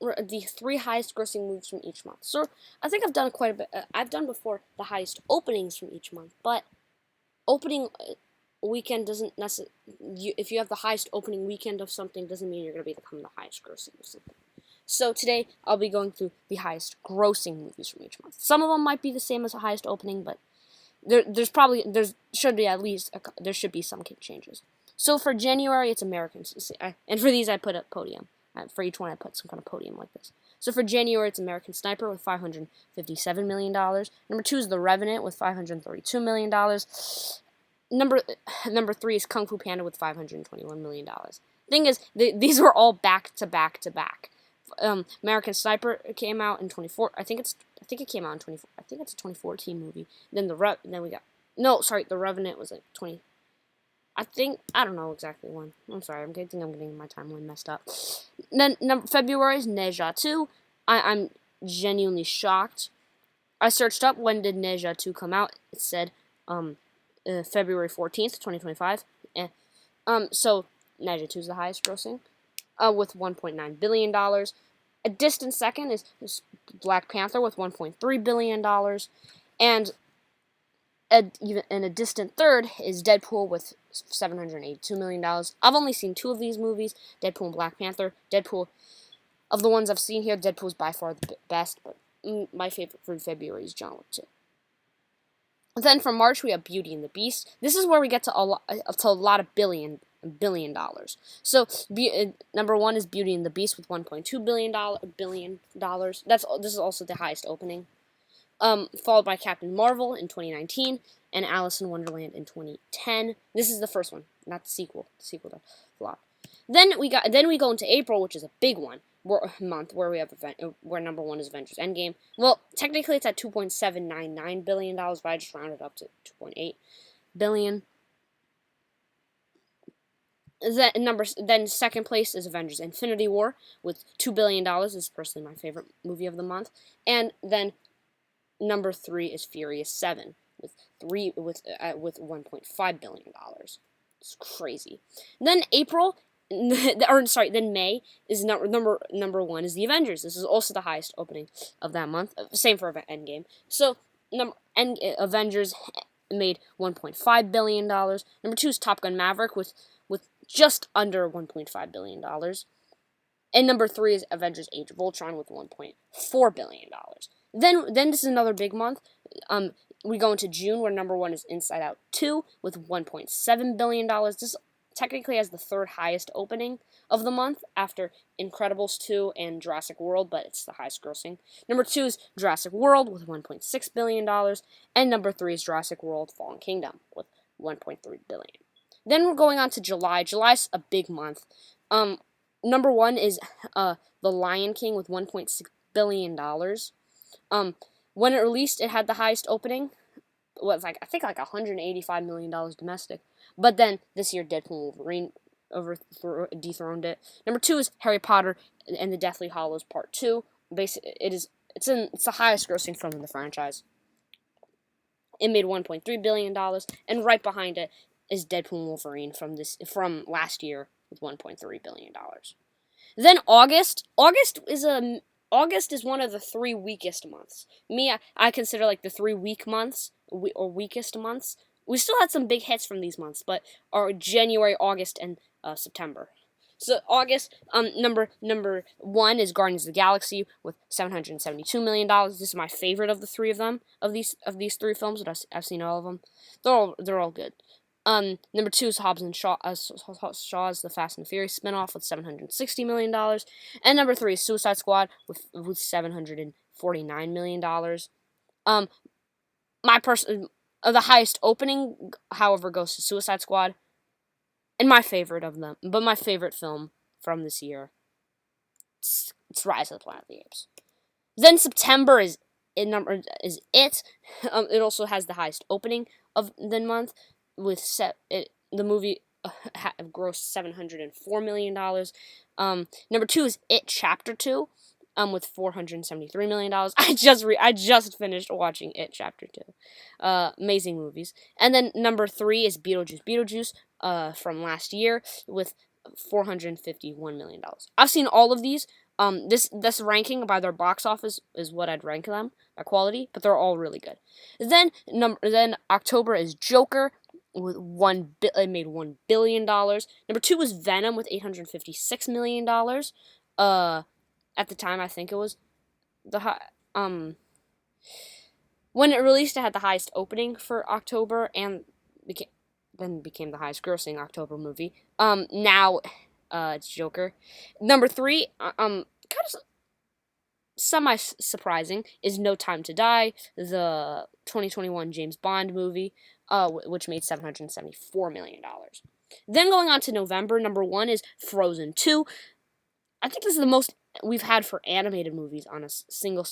the three highest grossing movies from each month. So I think I've done quite a bit. I've done before the highest openings from each month, but opening weekend doesn't necessarily. If you have the highest opening weekend of something, doesn't mean you're going to become the highest grossing of something. So today I'll be going through the highest grossing movies from each month. Some of them might be the same as the highest opening, but there should be at least there should be some changes. So for January, it's Americans, and for these I put a podium. For each one, I put some kind of podium like this. So for January, it's American Sniper with $557 million. Number 2 is The Revenant with $532 million. Number 3 is Kung Fu Panda with $521 million. Thing is, these were all back to back to back. American Sniper came out in 24. I think it came out in 24. I think it's a 2014 movie. Then The Revenant was like 20. I don't know exactly when. I'm sorry. I'm getting my timeline messed up. Then February is Ne Zha 2. I'm genuinely shocked. I searched up when did Ne Zha 2 come out. It said February 14th, 2025. So Ne Zha 2 is the highest grossing with $1.9 billion. A distant second is Black Panther with $1.3 billion. And a distant third is Deadpool with $782 million. I've only seen 2 of these movies, Deadpool and Black Panther. Deadpool, of the ones I've seen here, Deadpool's by far the best, but my favorite for February is John Wick 2. Then for March, we have Beauty and the Beast. This is where we get to a lot of billion dollars. So number 1 is Beauty and the Beast with $1.2 billion. This is also the highest opening. Followed by Captain Marvel in 2019 and Alice in Wonderland in 2010. This is the first one, not the sequel. The sequel to flop. Then we go into April, which is a big one. Month where we have where number 1 is Avengers Endgame. Well, technically it's at $2.799 billion, but I just rounded up to $2.8 billion. Then second place is Avengers Infinity War with $2 billion. This is personally my favorite movie of the month. And then number 3 is Furious 7 with $1.5 billion. It's crazy. Then then May is number 1 is the Avengers. This is also the highest opening of that month. Same for Endgame. So Avengers made $1.5 billion. Number 2 is Top Gun Maverick with just under $1.5 billion. And number 3 is Avengers Age of Ultron with $1.4 billion. Then this is another big month. We go into June where number 1 is Inside Out 2 with $1.7 billion. This technically has the third highest opening of the month after Incredibles 2 and Jurassic World, but it's the highest grossing. Number 2 is Jurassic World with $1.6 billion. And number 3 is Jurassic World Fallen Kingdom with $1.3 billion. Then we're going on to July. July's a big month. Number 1 is The Lion King with $1.6 billion. When it released, it had the highest opening. It was I think $185 million domestic. But then this year, Deadpool and Wolverine dethroned it. Number 2 is Harry Potter and the Deathly Hallows Part 2. It's the highest grossing film in the franchise. It made $1.3 billion, and right behind it is Deadpool and Wolverine from last year with $1.3 billion. Then August is one of the 3 weakest months. I consider like the 3 weak months or weakest months. We still had some big hits from these months, but are January, August, and September. So August, number 1 is Guardians of the Galaxy with $772 million. This is my favorite of the 3 of them of these 3 films. That I've seen all of them. They're all good. Number 2 is Hobbs and Shaw's The Fast and the Furious spinoff with $760 million. And number 3 is Suicide Squad with $749 million. The highest opening, however, goes to Suicide Squad. And my favorite of them, but my favorite film from this year, it's Rise of the Planet of the Apes. Then September is it. It also has the highest opening of the month. The movie grossed $704 million. Number 2 is It Chapter 2, with $473 million. I just finished watching It Chapter 2. Amazing movies. And then number 3 is Beetlejuice, from last year with $451 million. I've seen all of these. This ranking by their box office is what I'd rank them by quality, but they're all really good. Then October is Joker with it made $1 billion. Number 2 was Venom with $856 million. At the time, I think it was the when it released, it had the highest opening for October and became the highest grossing October movie. Now, it's Joker. Number 3, kind of semi surprising, is No Time to Die, the 2021 James Bond movie, which made $774 million. Then going on to November, number 1 is Frozen 2. I think this is the most we've had for animated movies on a single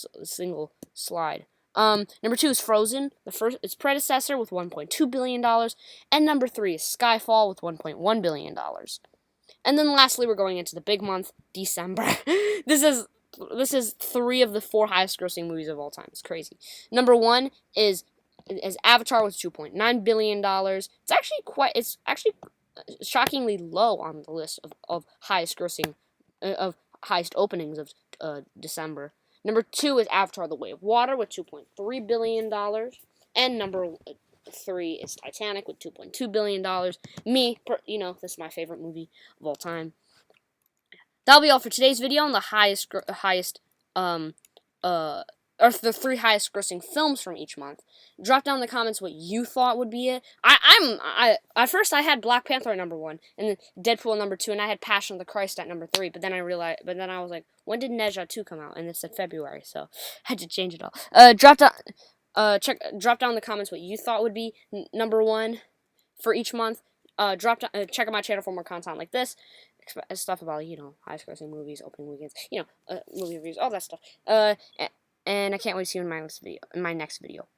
slide. Number 2 is Frozen, its predecessor, with $1.2 billion, and number 3 is Skyfall with $1.1 billion. And then lastly, we're going into the big month, December. This is 3 of the 4 highest grossing movies of all time. It's crazy. Number 1 is Avatar with $2.9 billion. It's actually shockingly low on the list of highest grossing of highest openings of December. Number 2 is Avatar: The Way of Water with $2.3 billion. And number 3 is Titanic with $2.2 billion. This is my favorite movie of all time. That'll be all for today's video on the the 3 highest grossing films from each month. Drop down in the comments what you thought would be it. At first I had Black Panther at number 1, and then Deadpool at number 2, and I had Passion of the Christ at number 3. But then I was like, when did Ne Zha 2 come out? And it said February, so I had to change it all. Drop down in the comments what you thought would be number 1 for each month. Check out my channel for more content like this. Stuff about, highest grossing movies, opening weekends, movie reviews, all that stuff. And I can't wait to see you in my next video.